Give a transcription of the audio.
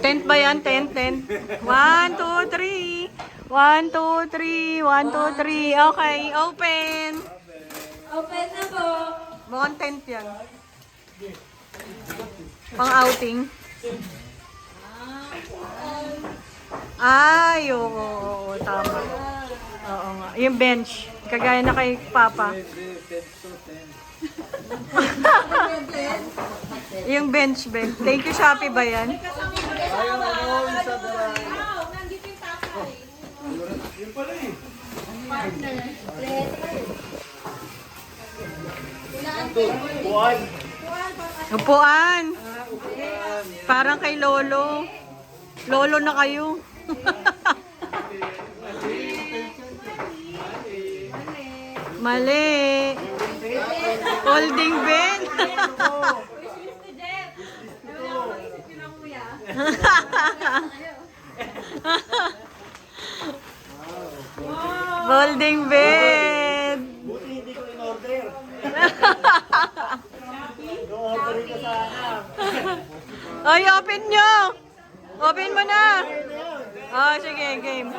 Tent ba yan? Tent. 1, 2, 3. 1, 2, 3. 1, 2, 3. Okay, open. Open na po. Mukhang tent yan. Pang outing. Ay, oo, tama. Oo nga. Yung bench. Kagaya na kay Papa. Yung bench. Thank you, Shopee ba yan? Nandito yung tatay. Yun pala eh. Partner. Buwan. Upuan. Parang kay Lolo. Lolo na kayo. Mali. Holding bed. Holding bed. Buti hindi ko in-order. Do-orderin ka sana. Ay, open nyo. Open mo na. Oh, sige, game.